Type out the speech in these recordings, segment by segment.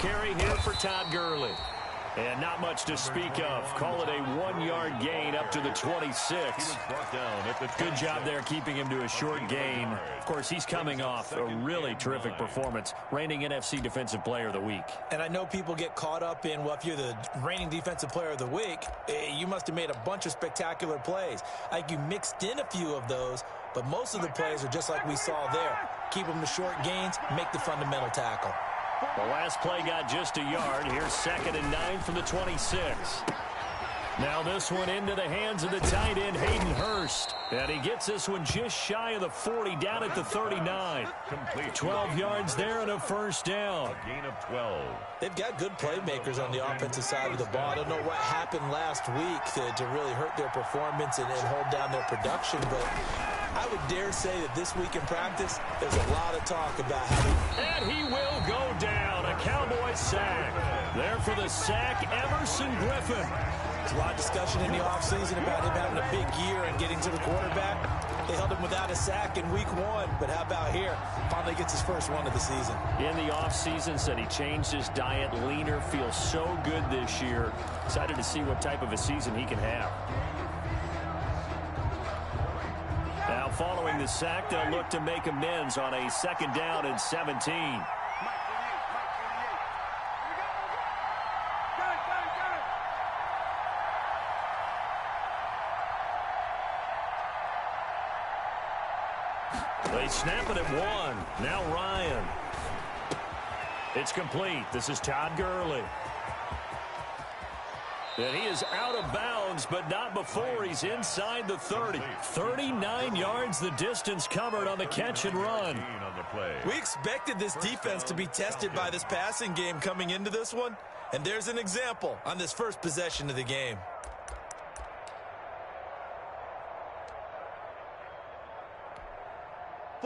carry here for Todd Gurley. And not much to speak of. Call it a 1-yard gain up to the 26. Good job there keeping him to a short gain. Of course, he's coming off a really terrific performance, reigning NFC Defensive Player of the Week. And I know people get caught up in, well, if you're the reigning Defensive Player of the Week, you must have made a bunch of spectacular plays. Like you mixed in a few of those, but most of the plays are just like we saw there. Keep them to short gains, make the fundamental tackle. The last play got just a yard. Here's 2nd and 9 from the 26. Now this one into the hands of the tight end, Hayden Hurst. And he gets this one just shy of the 40, down at the 39. 12 yards there and a first down. A gain of 12. They've got good playmakers on the offensive side of the ball. I don't know what happened last week to really hurt their performance and hold down their production, but I would dare say that this week in practice, there's a lot of talk about how And he will go down. A Cowboy sack. There for the sack, Emerson Griffin. There's a lot of discussion in the offseason about him having a big year and getting to the quarterback. They held him without a sack in week 1, but how about here? Finally gets his first one of the season. In the offseason, said he changed his diet, leaner, feels so good this year. Excited to see what type of a season he can have. Now, following the sack, they'll look to make amends on a 2nd down and 17. They snap it at 1. Now Ryan. It's complete. This is Todd Gurley. And he is out of bounds, but not before he's inside the 30. 39 yards the distance covered on the catch and run. We expected this defense to be tested by this passing game coming into this one, and there's an example on this first possession of the game.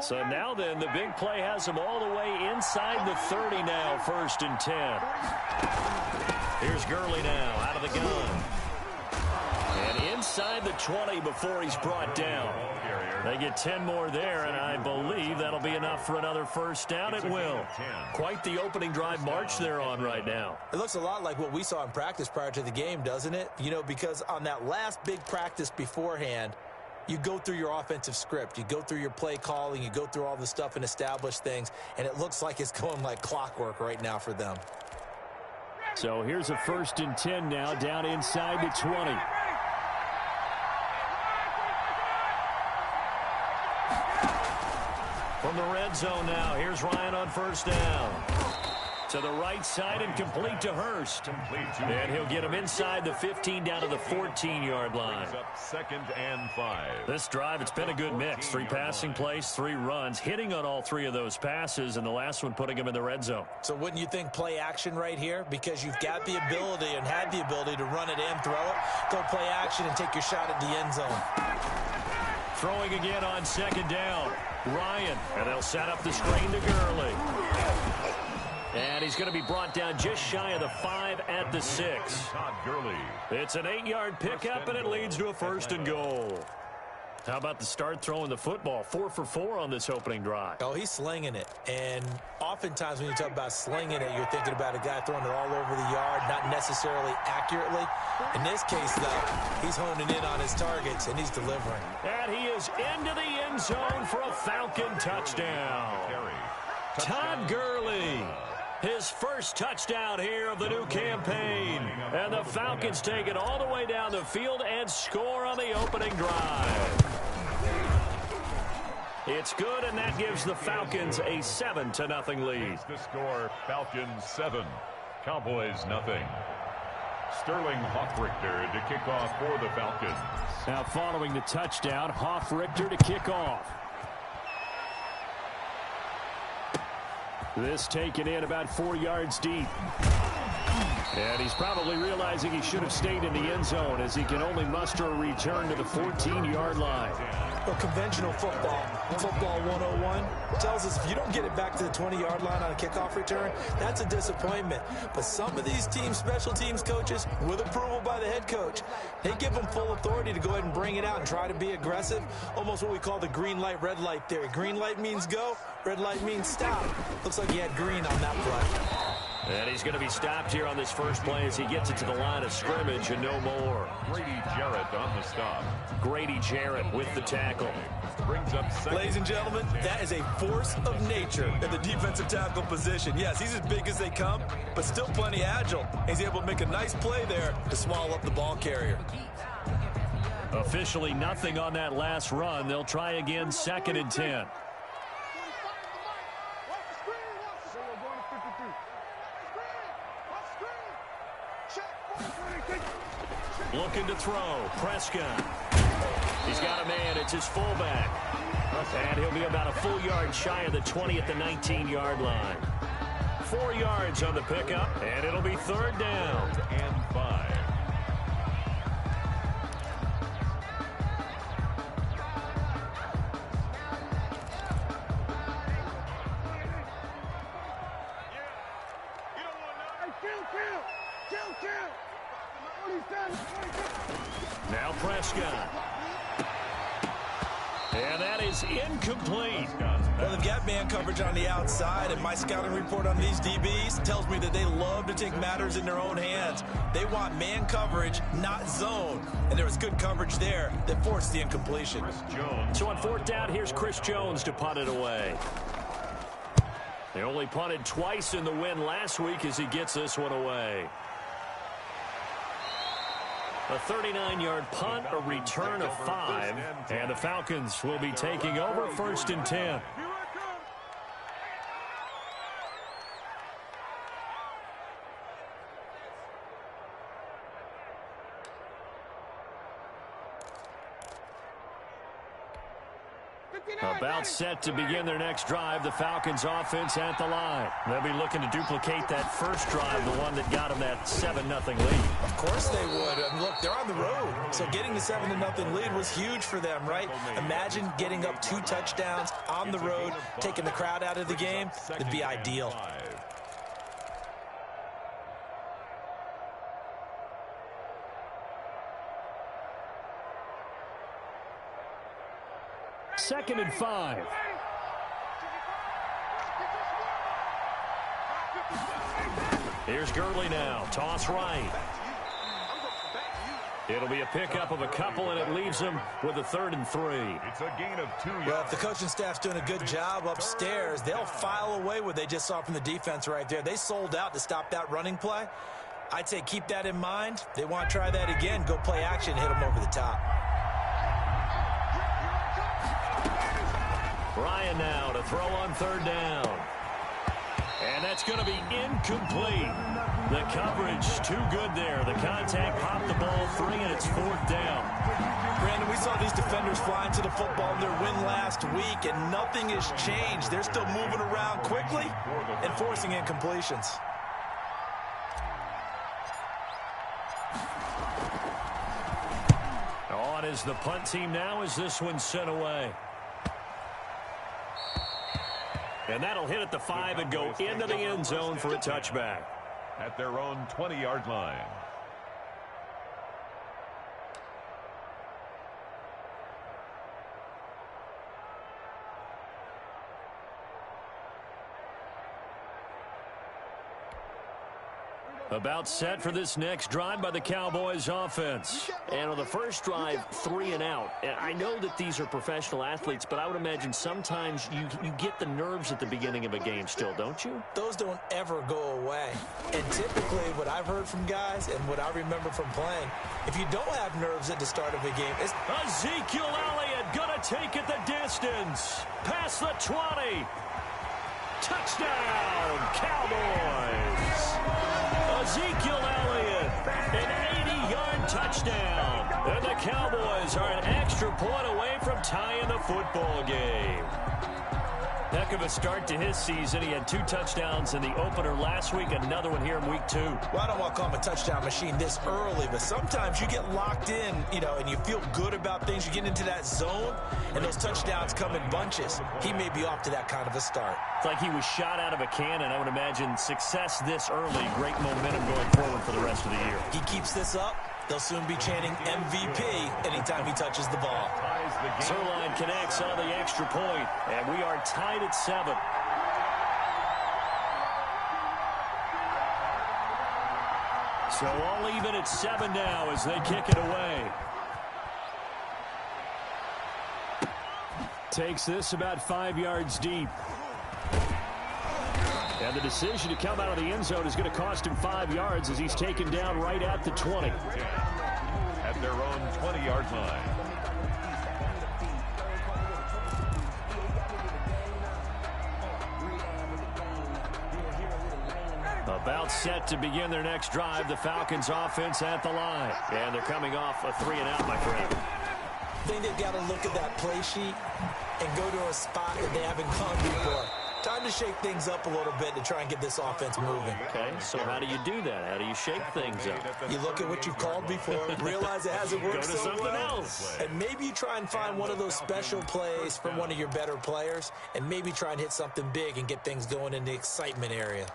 So now then, the big play has him all the way inside the 30 now, 1st and 10. Here's Gurley now, out of the gun. And inside the 20 before he's brought down. They get 10 more there, and I believe that'll be enough for another first down. It will. Quite the opening drive march they're on right now. It looks a lot like what we saw in practice prior to the game, doesn't it? You know, because on that last big practice beforehand, you go through your offensive script. You go through your play calling. You go through all the stuff and establish things. And it looks like it's going like clockwork right now for them. So here's a 1st and 10 now, down inside the 20. From the red zone now, here's Ryan on 1st down. To the right side and complete to Hurst. And he'll get him inside the 15 down to the 14-yard line. 2nd and 5. This drive, it's been a good mix. 3 passing plays, 3 runs, hitting on all 3 of those passes, and the last one putting him in the red zone. So wouldn't you think play action right here? Because you've got the ability and had the ability to run it and throw it. Go play action and take your shot at the end zone. Throwing again on 2nd down. Ryan, and they'll set up the screen to Gurley. And he's going to be brought down just shy of the 5 at the 6. Todd Gurley. It's an 8-yard pickup, and it leads to a 1st and goal. How about the start throwing the football? 4 for 4 on this opening drive. Oh, he's slinging it. And oftentimes when you talk about slinging it, you're thinking about a guy throwing it all over the yard, not necessarily accurately. In this case, though, he's honing in on his targets, and he's delivering. And he is into the end zone for a Falcon touchdown. Todd Gurley. His first touchdown here of the new campaign. And the Falcons take it all the way down the field and score on the opening drive. It's good, and that gives the Falcons a 7-0 lead. The score, Falcons 7, Cowboys 0. Sterling Hoffrichter to kick off for the Falcons. Now following the touchdown, Hoffrichter to kick off. This taken in about 4 yards deep. And he's probably realizing he should have stayed in the end zone as he can only muster a return to the 14-yard line. Well, conventional football 101, tells us if you don't get it back to the 20-yard line on a kickoff return, that's a disappointment. But some of these teams, special teams coaches, with approval by the head coach, they give them full authority to go ahead and bring it out and try to be aggressive, almost what we call the green light, red light theory. Green light means go, red light means stop. Looks like he had green on that play. And he's going to be stopped here on this first play as he gets it to the line of scrimmage and no more. Grady Jarrett on the stop. Grady Jarrett with the tackle. Brings up second. Ladies and gentlemen, that is a force of nature in the defensive tackle position. Yes, he's as big as they come, but still plenty agile. He's able to make a nice play there to swallow up the ball carrier. Officially nothing on that last run. They'll try again, 2nd and 10. Looking to throw. Prescott. He's got a man. It's his fullback. And he'll be about a full yard shy of the 20 at the 19-yard line. 4 yards on the pickup, and it'll be 3rd down. And 5. Now Prescott. And that is incomplete. Well, they've got man coverage on the outside, and my scouting report on these DBs tells me that they love to take matters in their own hands. They want man coverage, not zone. And there was good coverage there that forced the incompletion. So on 4th down, here's Chris Jones to punt it away. They only punted twice in the win last week as he gets this one away. A 39-yard punt, a return of 5, and the Falcons will be taking over 1st and 10. About set to begin their next drive, the Falcons offense at the line. They'll be looking to duplicate that first drive, the one that got them that 7-0 lead. Of course they would. And look, they're on the road. So getting the 7-0 lead was huge for them, right? Imagine getting up 2 touchdowns on the road, taking the crowd out of the game. It'd be ideal. 2nd and 5. Here's Gurley now. Toss right. It'll be a pickup of a couple, and it leaves them with a 3rd and 3. It's a gain of 2 yards. Well, if the coaching staff's doing a good job upstairs, they'll file away what they just saw from the defense right there. They sold out to stop that running play. I'd say keep that in mind. They want to try that again. Go play action, hit them over the top. Ryan now to throw on 3rd down. And that's going to be incomplete. The coverage too good there. The contact popped the ball 3, and it's 4th down. Brandon, we saw these defenders flying to the football in their win last week, and nothing has changed. They're still moving around quickly and forcing incompletions. On is the punt team now as this one's sent away. And that'll hit at the 5 and go into the end zone for a touchback. At their own 20-yard line. About set for this next drive by the Cowboys offense. And on the first drive, 3 and out. And I know that these are professional athletes, but I would imagine sometimes you get the nerves at the beginning of a game still, don't you? Those don't ever go away. And typically what I've heard from guys and what I remember from playing, if you don't have nerves at the start of a game, it's Ezekiel Elliott gonna take it the distance. Past the 20. Touchdown, Cowboys. Ezekiel Elliott, an 80-yard touchdown. And the Cowboys are an extra point away from tying the football game. Heck of a start to his season. He had 2 touchdowns in the opener last week, another one here in week 2. Well, I don't want to call him a touchdown machine this early, but sometimes you get locked in, and you feel good about things. You get into that zone, and those touchdowns come in bunches. He may be off to that kind of a start. It's like he was shot out of a cannon. I would imagine success this early, great momentum going forward for the rest of the year. He keeps this up, they'll soon be chanting MVP anytime he touches the ball. Zerline connects on the extra point, and we are tied at 7. So all even at 7 now as they kick it away. Takes this about 5 yards deep. And the decision to come out of the end zone is going to cost him 5 yards as he's taken down right at the 20. At their own 20-yard line. About set to begin their next drive, the Falcons offense at the line. And they're coming off a 3-and-out, my friend. I think they've got to look at that play sheet and go to a spot that they haven't gone before. Time to shake things up a little bit to try and get this offense moving. Okay, so how do you do that? How do you shake things up? You look at what you've called before, realize it hasn't worked Go to so something well, else. and maybe you try and find one of those special plays from one of your better players, and maybe try and hit something big and get things going in the excitement area.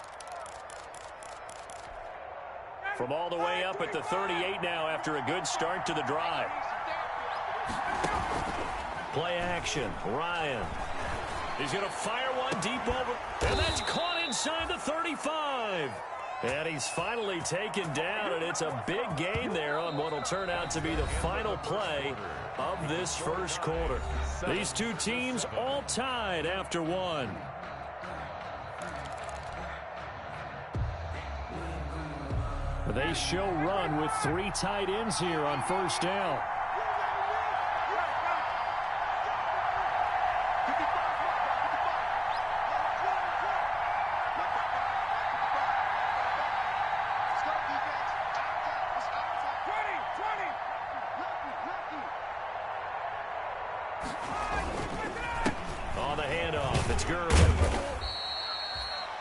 From all the way up at the 38 now after a good start to the drive. Play action, Ryan. He's going to fire one deep over, and that's caught inside the 35. And he's finally taken down, and it's a big gain there on what will turn out to be the final play of this first quarter. These two teams all tied after one. They show run with 3 tight ends here on first down. On the handoff, it's Gurley.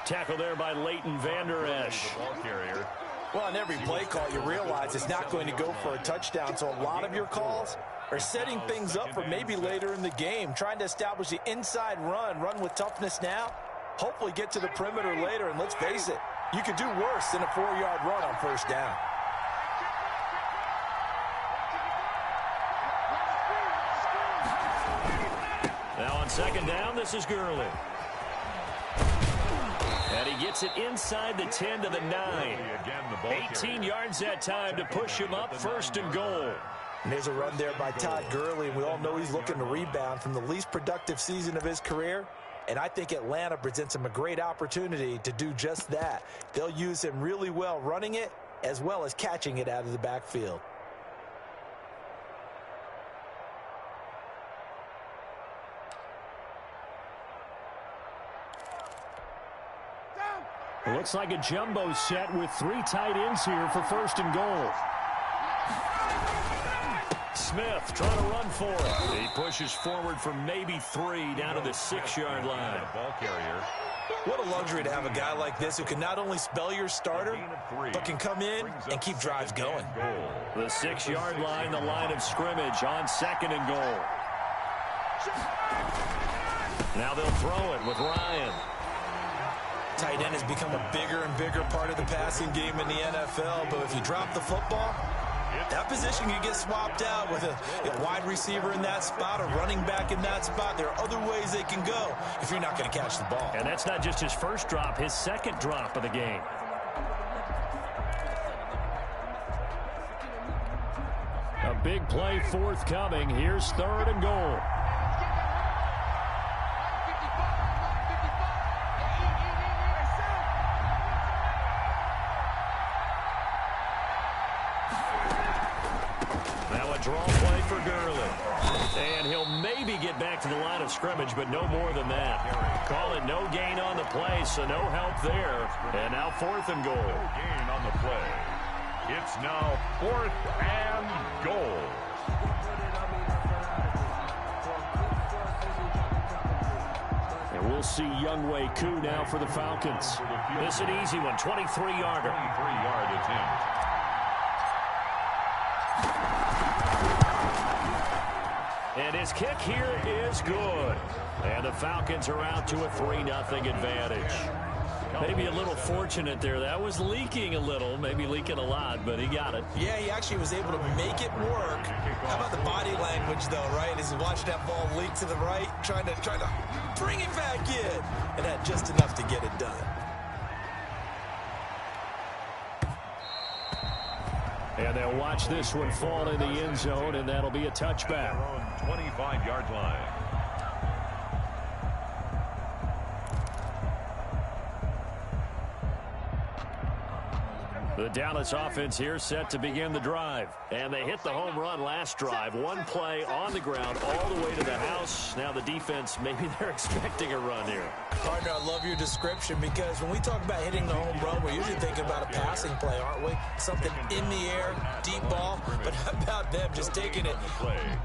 Tackle there by Leighton Vander Esch. The ball carrier. Well, on every play call, you realize it's not going to go for a touchdown, so a lot of your calls are setting things up for maybe later in the game, trying to establish the inside run with toughness now, hopefully get to the perimeter later, and let's face it, you could do worse than a 4-yard run on first down. Now on second down, this is Gurley. And he gets it inside the 10 to the 9. 18 yards that time to push him up, first and goal. And there's a run there by Todd Gurley, and we all know he's looking to rebound from the least productive season of his career. And I think Atlanta presents him a great opportunity to do just that. They'll use him really well running it as well as catching it out of the backfield. It looks like a jumbo set with 3 tight ends here for first and goal. Smith trying to run for it. He pushes forward for maybe 3 down to the 6-yard line. Ball carrier. What a luxury to have a guy like this who can not only spell your starter, but can come in and keep drives going. The 6-yard line, the line of scrimmage on second and goal. Now they'll throw it with Ryan. Tight end has become a bigger and bigger part of the passing game in the NFL, but if you drop the football, that position can get swapped out with a wide receiver in that spot, a running back in that spot. There are other ways they can go if you're not going to catch the ball. And that's not just his first drop, his second drop of the game. A big play forthcoming. Here's third and goal. Draw play for Gurley. And he'll maybe get back to the line of scrimmage, but no more than that. Call it no gain on the play, so no help there. And now fourth and goal. No gain on the play. It's now 4th and goal. And we'll see Younghoe Koo now for the Falcons. This is an easy one, 23-yarder. 23-yard attempt. And his kick here is good. And the Falcons are out to a 3-0 advantage. Maybe a little fortunate there. That was leaking a little, maybe leaking a lot, but he got it. Yeah, he actually was able to make it work. How about the body language, though, right? As he watched that ball leak to the right, trying to bring it back in, and had just enough to get it done. And they'll watch this one fall in the end zone, and that'll be a touchback. 25-yard line. The Dallas offense here set to begin the drive. And they hit the home run last drive. One play on the ground all the way to the house. Now the defense, maybe they're expecting a run here. Partner, I love your description because when we talk about hitting the home run, we're usually thinking about a passing play, aren't we? Something in the air, deep ball. But how about them just taking it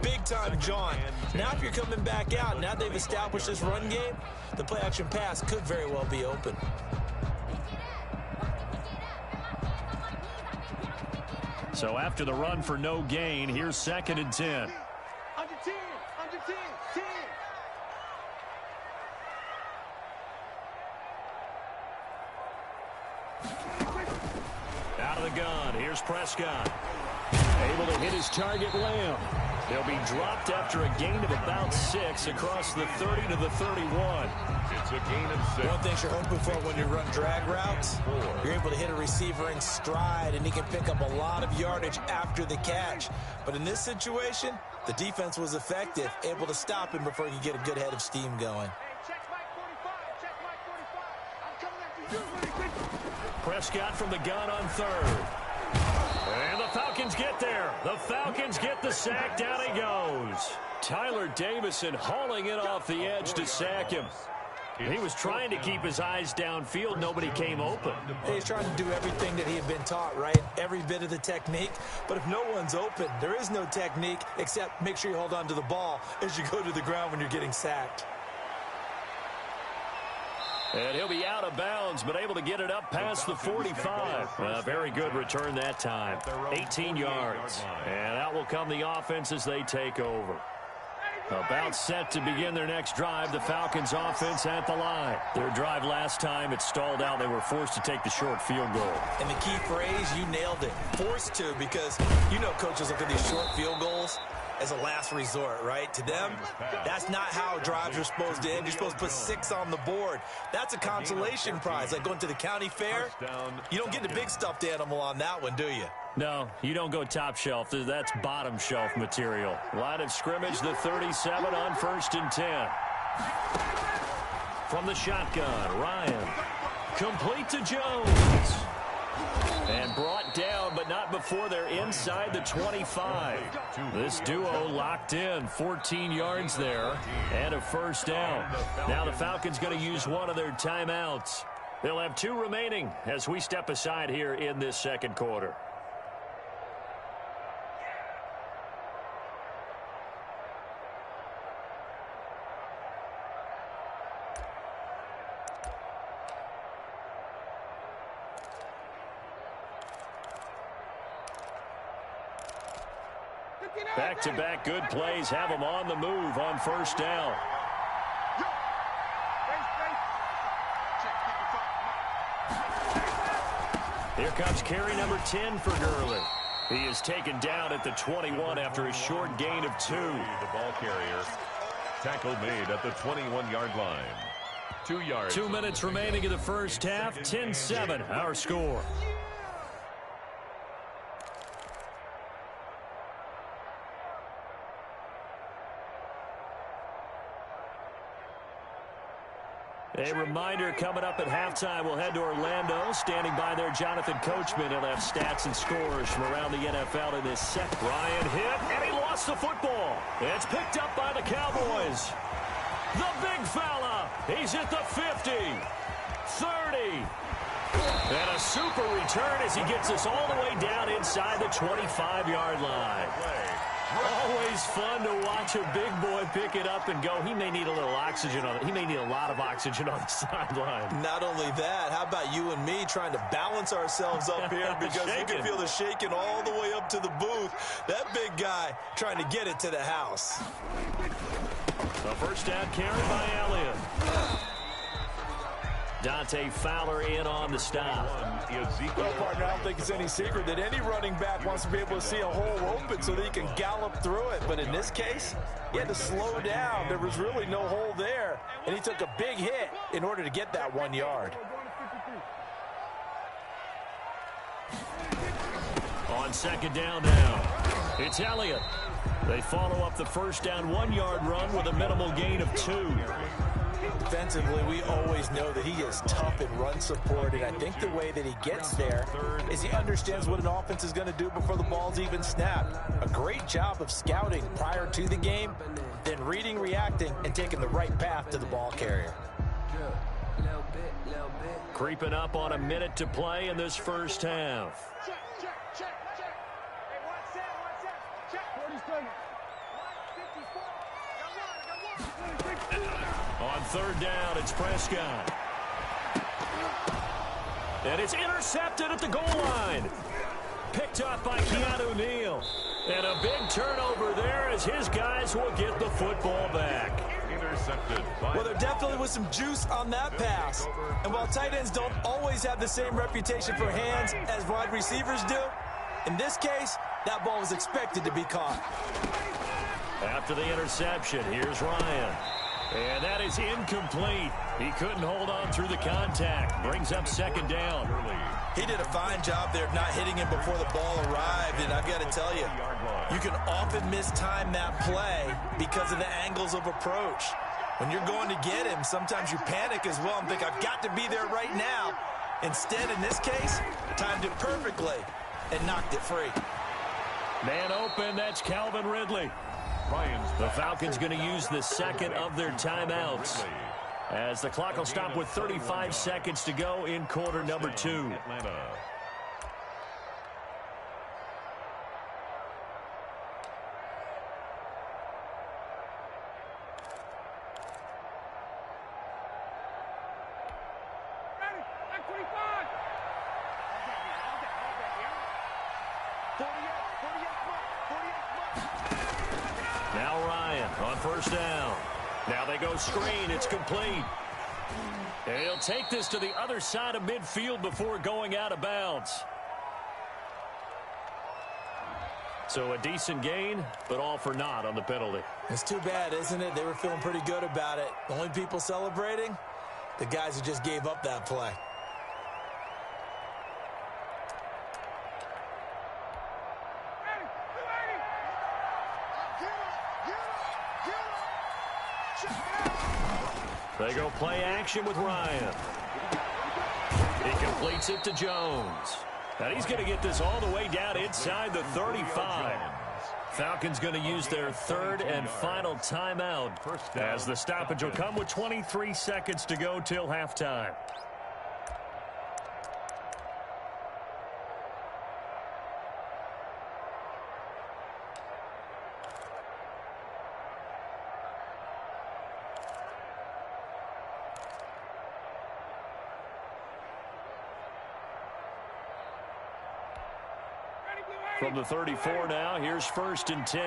big time, John? Now if you're coming back out, now they've established this run game, the play-action pass could very well be open. So after the run for no gain, here's 2nd and 10. Under 10, under 10, 10. Out of the gun, here's Prescott. Able to hit his target, Lamb. They'll be dropped after a gain of about 6 across the 30 to the 31. It's a gain of 6. One thing you're hoping for when you run drag routes, you're able to hit a receiver in stride, and he can pick up a lot of yardage after the catch. But in this situation, the defense was effective, able to stop him before he could get a good head of steam going. Check Mike 45, check Mike 45. I'm coming after you. Prescott from the gun on 3rd. And the Falcons get there. The Falcons get the sack. Down he goes. Tyler Davison hauling it off the edge to sack him. He was trying to keep his eyes downfield. Nobody came open. He's trying to do everything that he had been taught, right? Every bit of the technique. But if no one's open, there is no technique except make sure you hold on to the ball as you go to the ground when you're getting sacked. And he'll be out of bounds, but able to get it up past the 45. Very good return that time. 18 yards. And out will come the offense as they take over. About set to begin their next drive, the Falcons offense at the line. Their drive last time, it stalled out. They were forced to take the short field goal. And the key phrase, you nailed it. Forced to, because you know coaches look at these short field goals as a last resort, right? To them, that's not how drives are supposed to end. You're supposed to put 6 on the board. That's a consolation prize. Like going to the county fair, you don't get the big stuffed animal on that one, do you? No, you don't go top shelf. That's bottom shelf material. Line of scrimmage, the 37 on 1st and 10. From the shotgun, Ryan. Complete to Jones. And brought down, but not before they're inside the 25. This duo locked in, 14 yards there, and a first down. Now the Falcons going to use one of their timeouts. They'll have 2 remaining as we step aside here in this second quarter. Back-to-back good plays have them on the move on first down. Here comes carry number 10 for Gurley. He is taken down at the 21 after a short gain of 2. The ball carrier. Tackle made at the 21-yard line. 2 yards. 2 minutes remaining in the first half. 10-7, our score. A reminder, coming up at halftime, we'll head to Orlando. Standing by there, Jonathan Coachman. He'll have stats and scores from around the NFL in this set. Ryan hit, and he lost the football. It's picked up by the Cowboys. The big fella. He's at the 50, 30. And a super return as he gets us all the way down inside the 25-yard line. Always fun to watch a big boy pick it up and go. He may need a little oxygen on it. He may need a lot of oxygen on the sideline. Not only that, how about you and me trying to balance ourselves up here because you can feel the shaking all the way up to the booth. That big guy trying to get it to the house. The first down carry by Elliott. Dante Fowler in on the stop. Well, partner, I don't think it's any secret that any running back wants to be able to see a hole open so that he can gallop through it. But in this case, he had to slow down. There was really no hole there, and he took a big hit in order to get that 1 yard. On second down now, it's Elliott. They follow up the first down 1-yard run with a minimal gain of 2. Defensively, we always know that he is tough in run support, and I think the way that he gets there is he understands what an offense is going to do before the ball's even snapped. A great job of scouting prior to the game, then reading, reacting, and taking the right path to the ball carrier. Creeping up on a minute to play in this first half. Check. Hey, watch that. Check. 40 seconds. 54. Got one. On third down, it's Prescott. And it's intercepted at the goal line. Picked up by Keanu Neal. And a big turnover there as his guys will get the football back. Intercepted. Well, there definitely was some juice on that pass. And while tight ends don't always have the same reputation for hands as wide receivers do, in this case, that ball was expected to be caught. After the interception, here's Ryan. And that is incomplete. He couldn't hold on through the contact. Brings up second down. He did a fine job there of not hitting him before the ball arrived. And I've got to tell you, you can often mistime that play because of the angles of approach. When you're going to get him, sometimes you panic as well and think, I've got to be there right now. Instead, in this case, timed it perfectly and knocked it free. Man open, that's Calvin Ridley. The Falcons going to use the second of their timeouts, as the clock will stop with 35 seconds to go in quarter number 2. Now Ryan on first down. Now they go screen. It's complete. And he'll take this to the other side of midfield before going out of bounds. So a decent gain, but all for naught on the penalty. It's too bad, isn't it? They were feeling pretty good about it. The only people celebrating, the guys who just gave up that play. They go play action with Ryan. He completes it to Jones. And he's going to get this all the way down inside the 35. Falcons going to use their third and final timeout, as the stoppage will come with 23 seconds to go till halftime. From the 34 now, here's first and 10.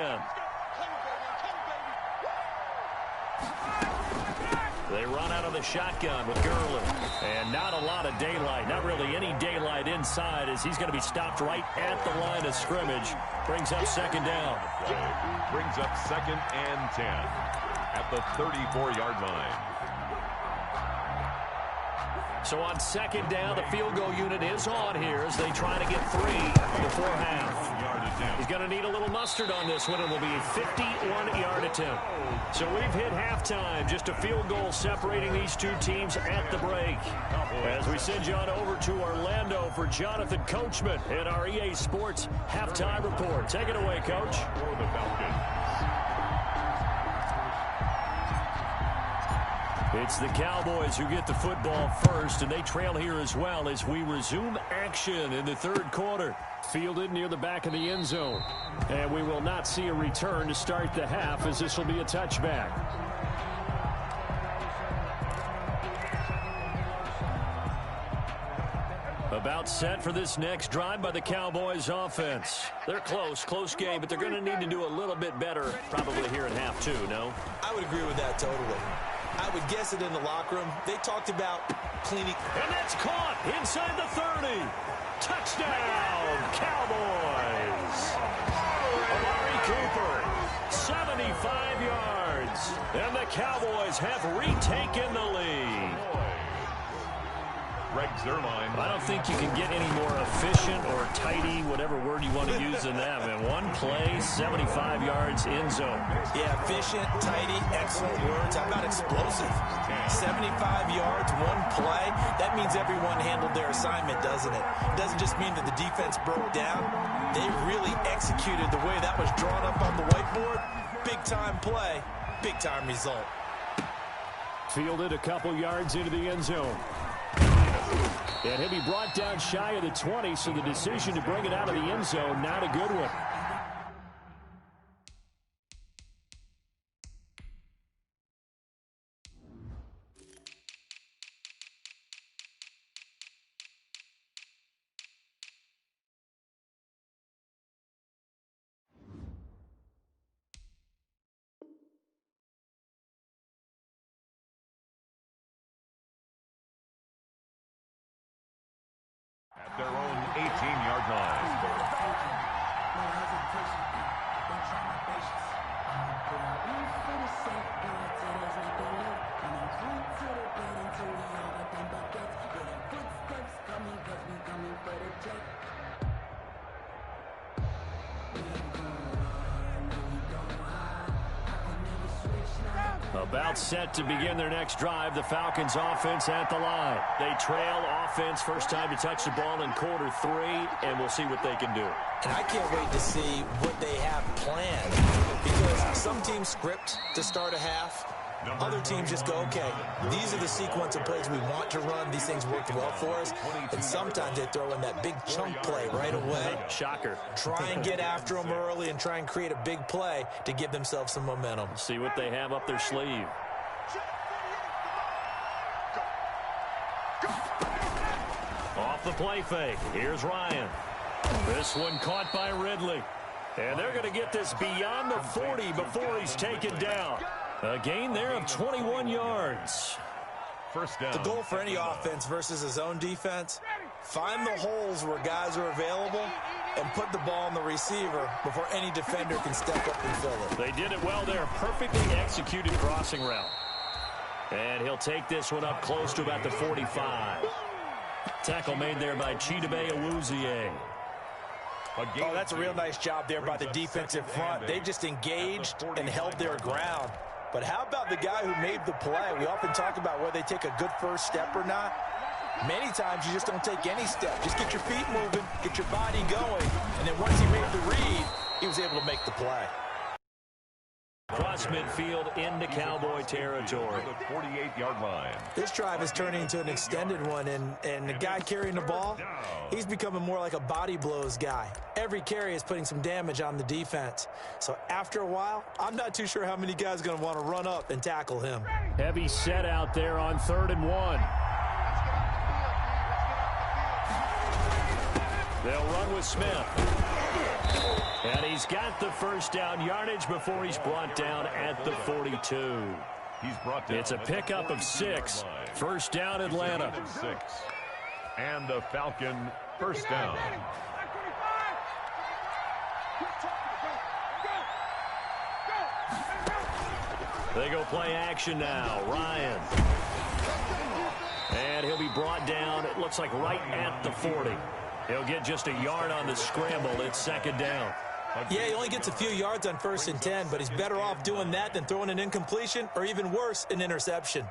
They run out of the shotgun with Gurley. And not a lot of daylight, not really any daylight inside, as he's going to be stopped right at the line of scrimmage. Brings up second down. Brings up second and 10 at the 34-yard line. So on second down, the field goal unit is on here as they try to get 3 before half. He's going to need a little mustard on this one. It will be a 51-yard attempt. So we've hit halftime. Just a field goal separating these two teams at the break. As we send you on over to Orlando for Jonathan Coachman in our EA Sports halftime report. Take it away, Coach. For the Falcons. It's the Cowboys who get the football first, and they trail here as well as we resume action in the third quarter. Fielded near the back of the end zone. And we will not see a return to start the half, as this will be a touchback. About set for this next drive by the Cowboys offense. They're close game, but they're going to need to do a little bit better probably here in half 2, no? I would agree with that totally. I would guess it in the locker room. They talked about cleaning. And that's caught inside the 30. Touchdown, Cowboys. Amari Cooper, 75 yards. And the Cowboys have retaken the lead. Greg Zuerlein. I don't think you can get any more efficient or tidy, whatever word you want to use in that, man. One play, 75 yards in zone. Yeah, efficient, tidy, excellent words. How about explosive? 75 yards, one play. That means everyone handled their assignment, doesn't it? It doesn't just mean that the defense broke down. They really executed the way that was drawn up on the whiteboard. Big-time play, big-time result. Fielded a couple yards into the end zone. And he'll be brought down shy of the 20, so the decision to bring it out of the end zone, not a good one. At their own 18-yard line. About set to begin their next drive, the Falcons offense at the line. They trail offense, first time to touch the ball in quarter 3, and we'll see what they can do. And I can't wait to see what they have planned, because some teams script to start a half. Other teams just go, okay, these are the sequence of plays we want to run. These things worked well for us. And sometimes they throw in that big chunk play right away. Shocker. Try and get after them early and try and create a big play to give themselves some momentum. See what they have up their sleeve. Off the play fake. Here's Ryan. This one caught by Ridley. And they're going to get this beyond the 40 before he's taken down. A gain there of 21 yards. First down. The goal for any offense versus his own defense, find the holes where guys are available and put the ball on the receiver before any defender can step up and fill it. They did it well there. Perfectly executed crossing route. And he'll take this one up close to about the 45. Tackle made there by Chidobe Awuzie. Oh, that's a real nice job there by the defensive front. They just engaged and held their ground. But how about the guy who made the play? We often talk about whether they take a good first step or not. Many times you just don't take any step. Just get your feet moving, get your body going, and then once he made the read, he was able to make the play. Cross midfield into Cowboy territory. The 48-yard line. This drive is turning into an extended one, and the guy carrying the ball, he's becoming more like a body blows guy. Every carry is putting some damage on the defense. So after a while, I'm not too sure how many guys are going to want to run up and tackle him. Heavy set out there on 3rd and 1. They'll run with Smith. And he's got the first down yardage before he's brought down at the 42. He's brought down. It's a pickup of 6. First down, Atlanta. 6. And the Falcon first down. They go play action now. Ryan. And he'll be brought down, it looks like right at the 40. He'll get just a yard on the scramble. It's 2nd down. Yeah, he only gets a few yards on 1st and 10, but he's better off doing that than throwing an incompletion or even worse, an interception.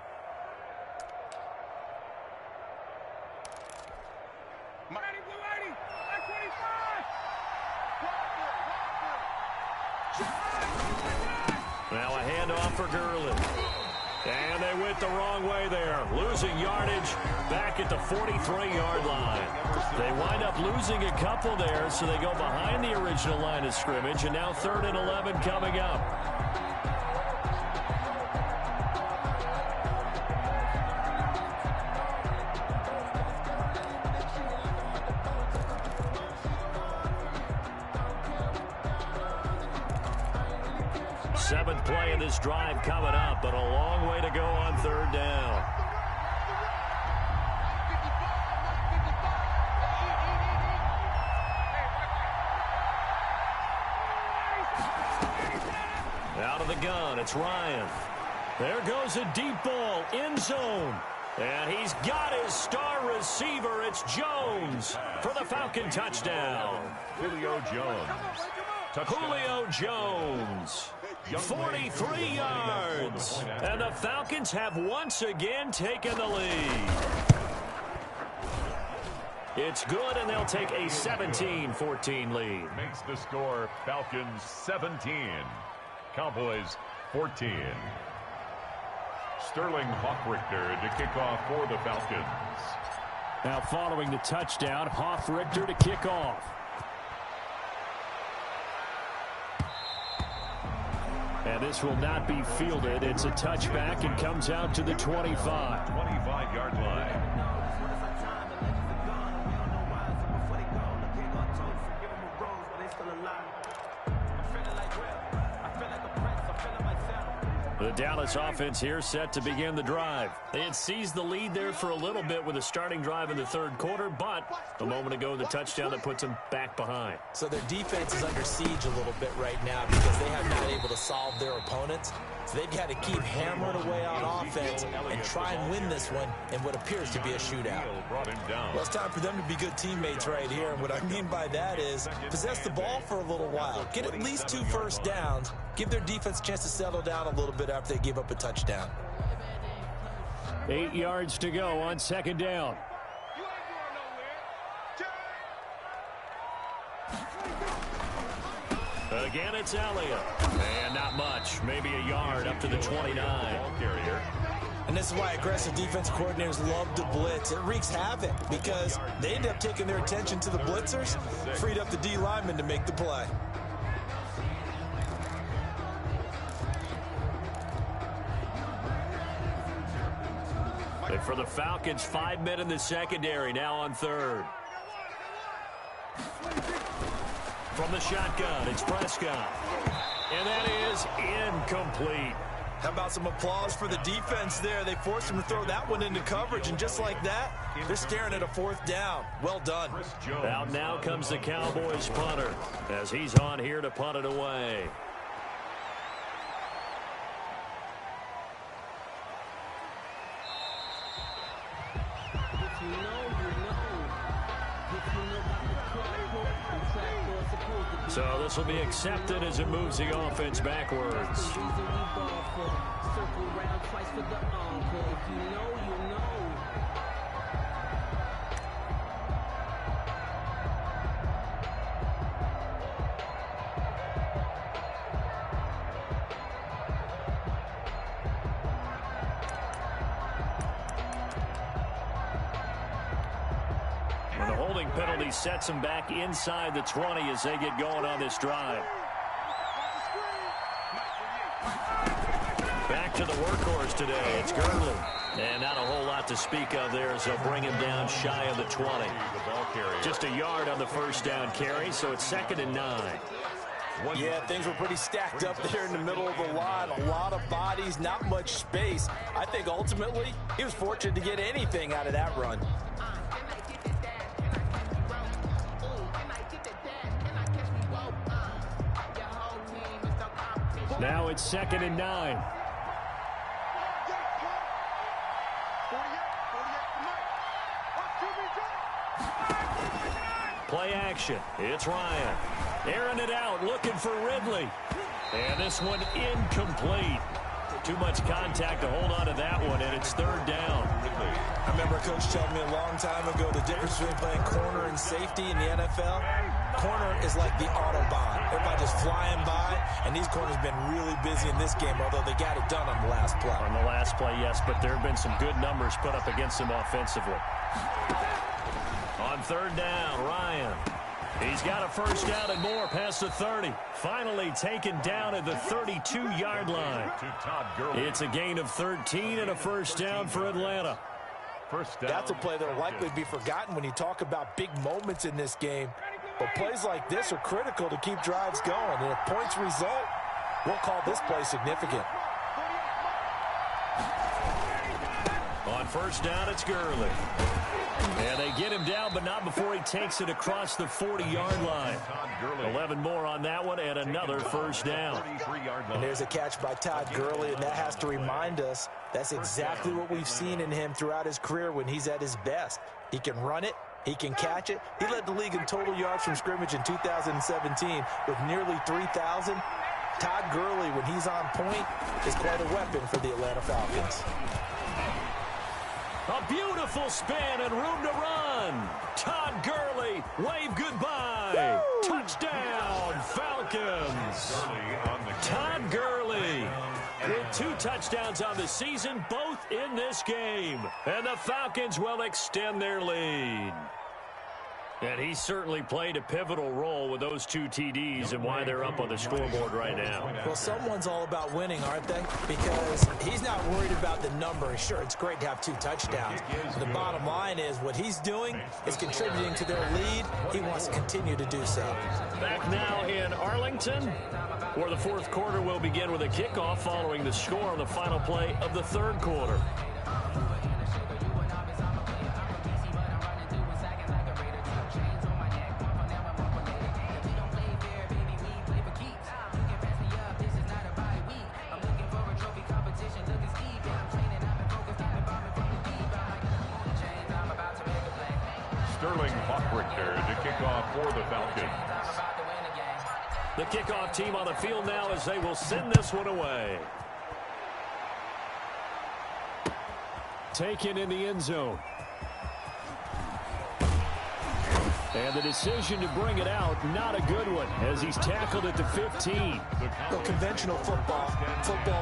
Now a handoff for Gurley. And they went the wrong way there. Losing yardage back at the 43-yard line. They wind up losing a couple there, so they go behind the original line of scrimmage, and now 3rd and 11 coming up. Seventh play of this drive coming up, but a long way to go on 3rd down. Out of the gun, it's Ryan. There goes a deep ball, end zone. And he's got his star receiver. It's Jones for the Falcon touchdown. Julio Jones. Touchdown. Julio Jones. 43 yards. And the Falcons have once again taken the lead. It's good, and they'll take a 17-14 lead. Makes the score Falcons 17. Cowboys 14. Sterling Hoffrichter to kick off for the Falcons. Now following the touchdown, Hoffrichter to kick off. And this will not be fielded. It's a touchback and comes out to the 25. 25-yard line. The Dallas offense here set to begin the drive. They had seized the lead there for a little bit with a starting drive in the third quarter, but a moment ago the touchdown that puts them back behind. So their defense is under siege a little bit right now because they have not able to solve their opponents. So they've got to keep hammering away on offense and try and win this one in what appears to be a shootout. Well, it's time for them to be good teammates right here. And what I mean by that is possess the ball for a little while. Get at least 2 first downs. Give their defense a chance to settle down a little bit after they give up a touchdown. 8 yards to go on second down. Again, it's Elliott. And not much. Maybe a yard up to the 29. And this is why aggressive defensive coordinators love to blitz. It wreaks havoc because they end up taking their attention to the blitzers, freed up the D lineman to make the play. And for the Falcons, 5 men in the secondary, now on third. From the shotgun, it's Prescott. And that is incomplete. How about some applause for the defense there? They forced him to throw that one into coverage, and just like that, they're staring at a 4th down. Well done. Out now comes the Cowboys punter as he's on here to punt it away. So this will be accepted as it moves the offense backwards. Penalty sets them back inside the 20 as they get going on this drive. Back to the workhorse today. It's Gurley. And not a whole lot to speak of there as they'll bring him down shy of the 20. Just a yard on the first down carry, so it's 2nd and 9. Yeah, things were pretty stacked up there in the middle of the line. A lot of bodies, not much space. I think ultimately he was fortunate to get anything out of that run. Now it's 2nd and 9. Play action. It's Ryan. Airing it out, looking for Ridley. And this one incomplete. Too much contact to hold on to that one, and it's 3rd down. I remember a coach telling me a long time ago the difference between playing corner and safety in the NFL. Corner is like the Autobahn. Everybody just flying by, and these corners have been really busy in this game, although they got it done on the last play. On the last play, yes, but there have been some good numbers put up against them offensively. On 3rd down, Ryan. He's got a first down and more past the 30. Finally taken down at the 32-yard line. It's a gain of 13 and a first down for Atlanta. That's a play that will likely be forgotten when you talk about big moments in this game. But plays like this are critical to keep drives going. And if points result, we'll call this play significant. On first down, it's Gurley. And they get him down, but not before he takes it across the 40-yard line. 11 more on that one, and another first down. And there's a catch by Todd Gurley, and that has to remind us that's exactly what we've seen in him throughout his career when he's at his best. He can run it. He can catch it. He led the league in total yards from scrimmage in 2017 with nearly 3,000. Todd Gurley, when he's on point, is quite a weapon for the Atlanta Falcons. A beautiful spin and room to run. Todd Gurley, wave goodbye. Woo! Touchdown, Falcons. Todd Gurley with 2 touchdowns on the season, both in this game. And the Falcons will extend their lead. And he certainly played a pivotal role with those 2 TDs and why they're up on the scoreboard right now. Well, someone's all about winning, aren't they? Because he's not worried about the number. Sure, it's great to have 2 touchdowns. The bottom line is what he's doing is contributing to their lead. He wants to continue to do so. Back now in Arlington, where the 4th quarter will begin with a kickoff following the score on the final play of the 3rd quarter. To kick off for the Falcons. The kickoff team on the field now as they will send this one away. Taken in the end zone. And the decision to bring it out, not a good one, as he's tackled at the 15. Well, conventional football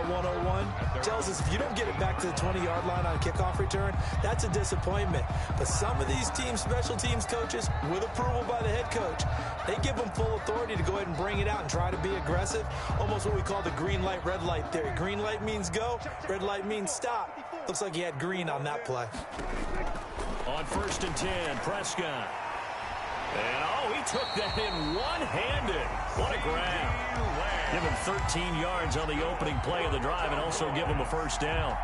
101, tells us if you don't get it back to the 20-yard line on a kickoff return, that's a disappointment. But some of these special teams coaches, with approval by the head coach, they give them full authority to go ahead and bring it out and try to be aggressive. Almost what we call the green light, red light theory. Green light means go, red light means stop. Looks like he had green on that play. On 1st and 10, Prescott. And, he took that in one-handed. What a grab. Give him 13 yards on the opening play of the drive and also give him a first down.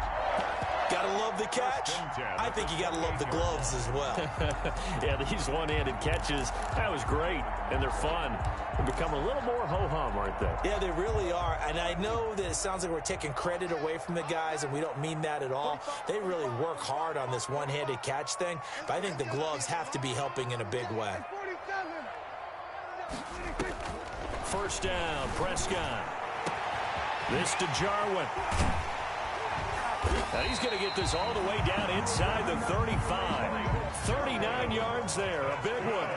Gotta love the catch. I think you gotta love the gloves as well. Yeah, these one-handed catches, that was great, and they're fun. They become a little more ho-hum, aren't they? Yeah, they really are, and I know that it sounds like we're taking credit away from the guys, and we don't mean that at all. They really work hard on this one-handed catch thing, but I think the gloves have to be helping in a big way. First down, Prescott. This to Jarwin. And he's going to get this all the way down inside the 35. 39 yards there, a big one.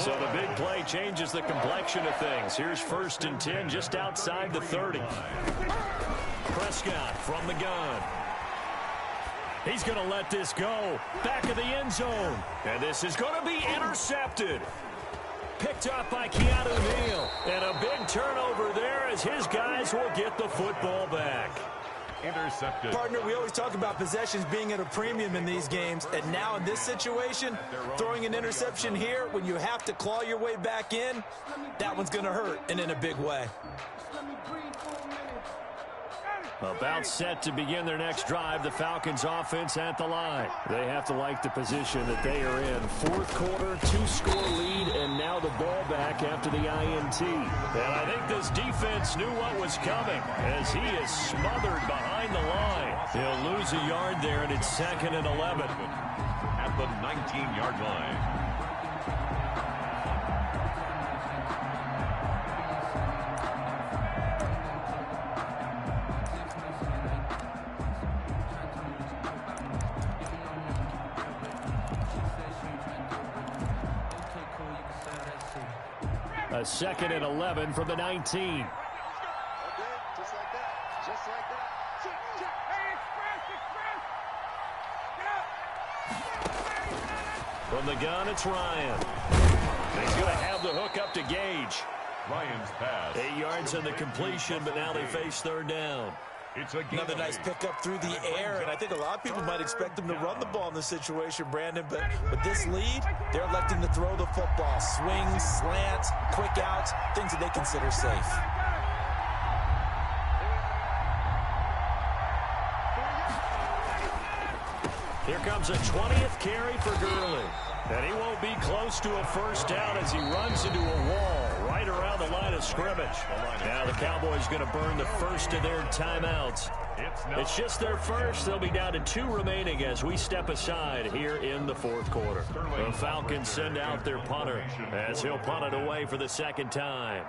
So the big play changes the complexion of things. Here's 1st and 10 just outside the 30. Prescott from the gun. He's going to let this go. Back of the end zone. And this is going to be intercepted. Picked up by Keanu Neal. And a big turnover there as his guys will get the football back. Intercepted. Partner, we always talk about possessions being at a premium in these games, and now in this situation, throwing an interception here when you have to claw your way back in, that one's going to hurt, and in a big way. About set to begin their next drive, the Falcons offense at the line. They have to like the position that they are in. 4th quarter, 2-score lead, and now the ball back after the INT. And I think this defense knew what was coming as he is smothered behind the line. He'll lose a yard there, and it's 2nd and 11. At the 19-yard line. A 2nd and 11 from the 19. Okay, just like that. Just like that. Check. Hey, express. Get up. From the gun, it's Ryan. He's going to have the hook up to Gage. Ryan's pass. 8 yards on the completion, but now they face 3rd down. It's a Another nice pickup through the air, and I think a lot of people might expect them to run the ball in this situation, Brandon, but with this lead, they're electing to throw the football. Swings, slants, quick outs, things that they consider safe. Here comes a 20th carry for Gurley. And he won't be close to a first down as he runs into a wall right around the line of scrimmage. Now the Cowboys going to burn the first of their timeouts. It's just their first. They'll be down to 2 remaining as we step aside here in the fourth quarter. The Falcons send out their punter as he'll punt it away for the second time.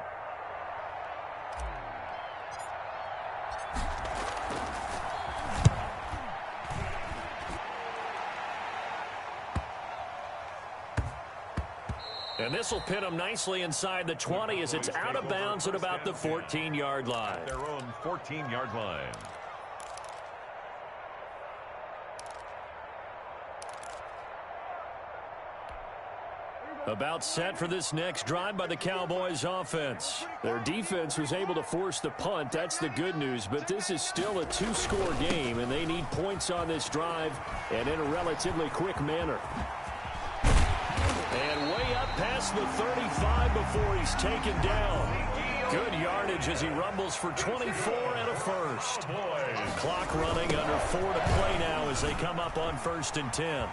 And this will pin them nicely inside the 20 as it's out of bounds at about the 14-yard line. Their own 14-yard line. About set for this next drive by the Cowboys offense. Their defense was able to force the punt. That's the good news. But this is still a 2-score game, and they need points on this drive and in a relatively quick manner. And way up past the 35 before he's taken down. Good yardage as he rumbles for 24 and a first. Clock running under 4 to play now as they come up on 1st and 10.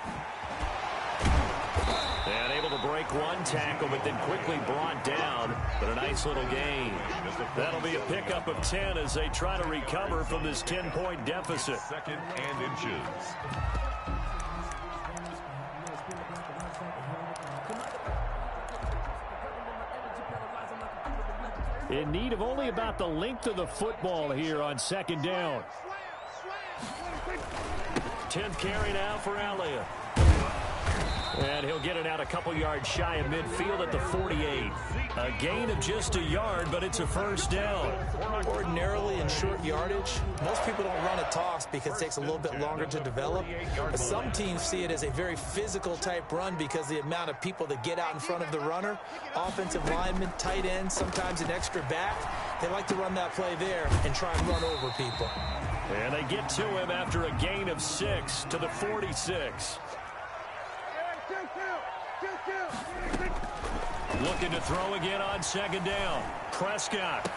And able to break one tackle, but then quickly brought down. But a nice little gain. That'll be a pickup of 10 as they try to recover from this 10-point deficit. 2nd and inches. In need of only about the length of the football here on 2nd down. 10th carry now for Elliott. And he'll get it out a couple yards shy of midfield at the 48. A gain of just a yard, but it's a first down. Ordinarily in short yardage, most people don't run a toss because it takes a little bit longer to develop. But some teams see it as a very physical type run because the amount of people that get out in front of the runner, offensive linemen, tight ends, sometimes an extra back, they like to run that play there and try and run over people. And they get to him after a gain of 6 to the 46. Looking to throw again on 2nd down. Prescott.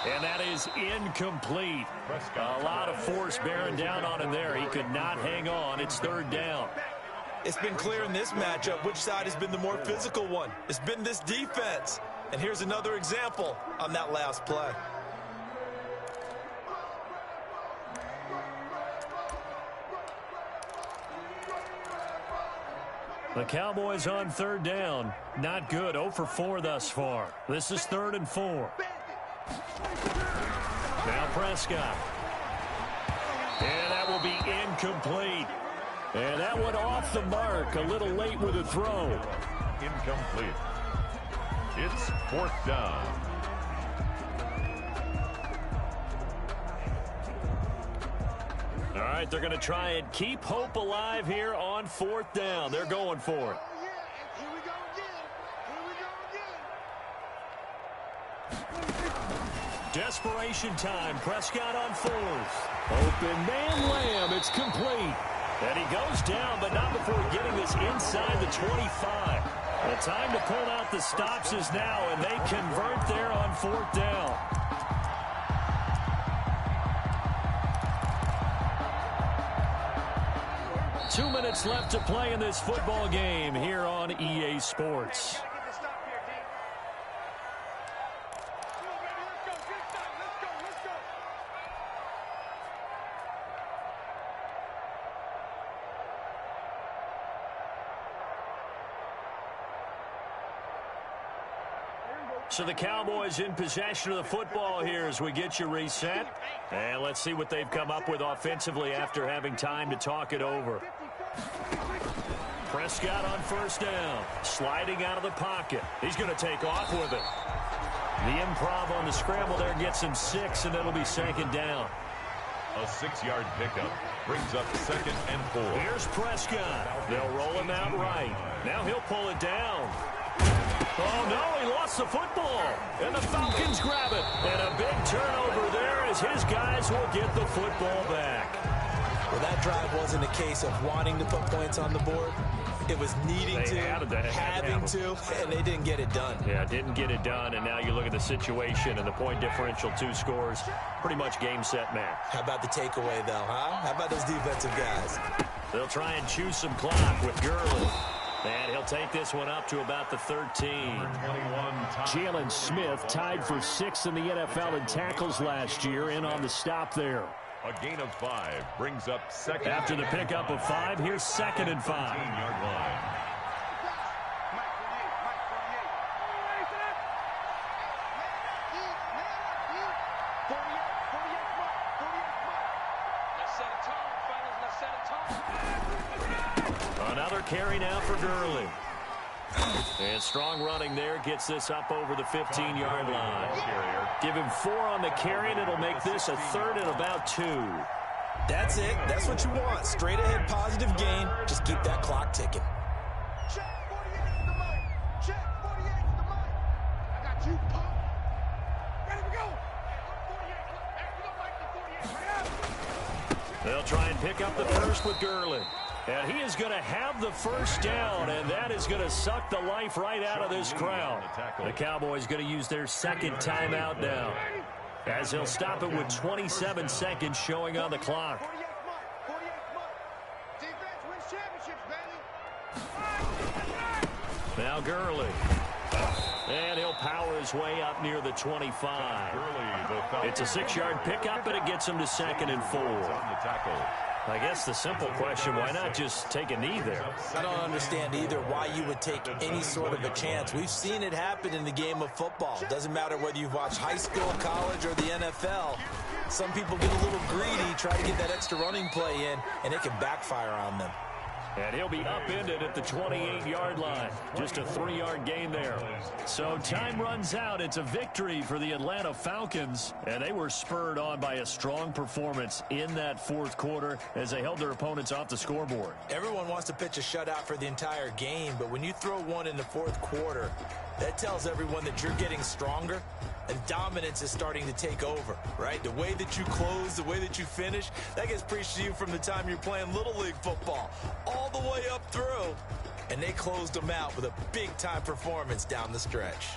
And that is incomplete. A lot of force bearing down on him there. He could not hang on. It's 3rd down. It's been clear in this matchup which side has been the more physical one. It's been this defense. And here's another example on that last play. The Cowboys on 3rd down. Not good. 0 for 4 thus far. This is 3rd and 4. Now Prescott. And that will be incomplete. And that went off the mark. A little late with a throw. Incomplete. It's 4th down. All right, they're going to try and keep hope alive here on 4th down. They're going for it. Desperation time. Prescott on 4th. Open man Lamb. It's complete. And he goes down, but not before getting this inside the 25. The time to pull out the stops is now, and they convert there on 4th down. Two minutes left to play in this football game here on EA Sports. So the Cowboys in possession of the football here as we get you reset. And let's see what they've come up with offensively after having time to talk it over. Prescott on 1st down. Sliding out of the pocket. He's going to take off with it. The improv on the scramble there gets him 6, and it'll be 2nd down. A 6-yard pickup brings up 2nd and 4. Here's Prescott. They'll roll him out right. Now he'll pull it down. Oh, no, he lost the football. And the Falcons grab it. And a big turnover there as his guys will get the football back. Well, that drive wasn't a case of wanting to put points on the board. It was needing to, having to, and they didn't get it done. Yeah, didn't get it done, and now you look at the situation and the point differential, 2 scores, pretty much game, set, match. How about the takeaway, though, huh? How about those defensive guys? They'll try and choose some clock with Gurley. And he'll take this one up to about the 13. Jalen Smith tied for 6th in the NFL in tackles last year, in on the stop there. A gain of 5 brings up second. After the pickup of 5, here's 2nd and 5. 15-yard line. Another carry now for Gurley. And strong running there gets this up over the 15-yard line. Give him 4 on the carry, and it'll make this a 3rd and about 2. That's it. That's what you want. Straight ahead positive gain. Just keep that clock ticking. Check 48 to the mic. Check 48 to the mic. I got you, pump. Ready to go. 48. Hey, we don't like the 48. Right up. They'll try and pick up the first with Gurley. And he is going to have the first down, and that is going to suck the life right out of this crowd. The Cowboys going to use their 2nd timeout now, as he'll stop it with 27 seconds showing on the clock. 48 month. Defense wins championships, baby. Now Gurley. And he'll power his way up near the 25. It's a 6-yard pickup, and it gets him to 2nd and 4. I guess the simple question, why not just take a knee there? I don't understand either why you would take any sort of a chance. We've seen it happen in the game of football. Doesn't matter whether you've watched high school, college, or the NFL. Some people get a little greedy, try to get that extra running play in, and it can backfire on them. And he'll be upended at the 28-yard line. Just a 3-yard gain there. So time runs out. It's a victory for the Atlanta Falcons. And they were spurred on by a strong performance in that 4th quarter as they held their opponents off the scoreboard. Everyone wants to pitch a shutout for the entire game, but when you throw one in the 4th quarter, that tells everyone that you're getting stronger and dominance is starting to take over, right? The way that you close, the way that you finish, that gets preached to you from the time you're playing Little League football all the way up through. And they closed them out with a big-time performance down the stretch.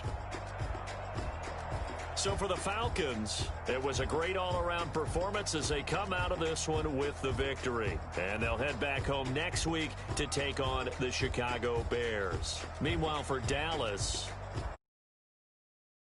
So for the Falcons, it was a great all-around performance as they come out of this one with the victory. And they'll head back home next week to take on the Chicago Bears. Meanwhile, for Dallas,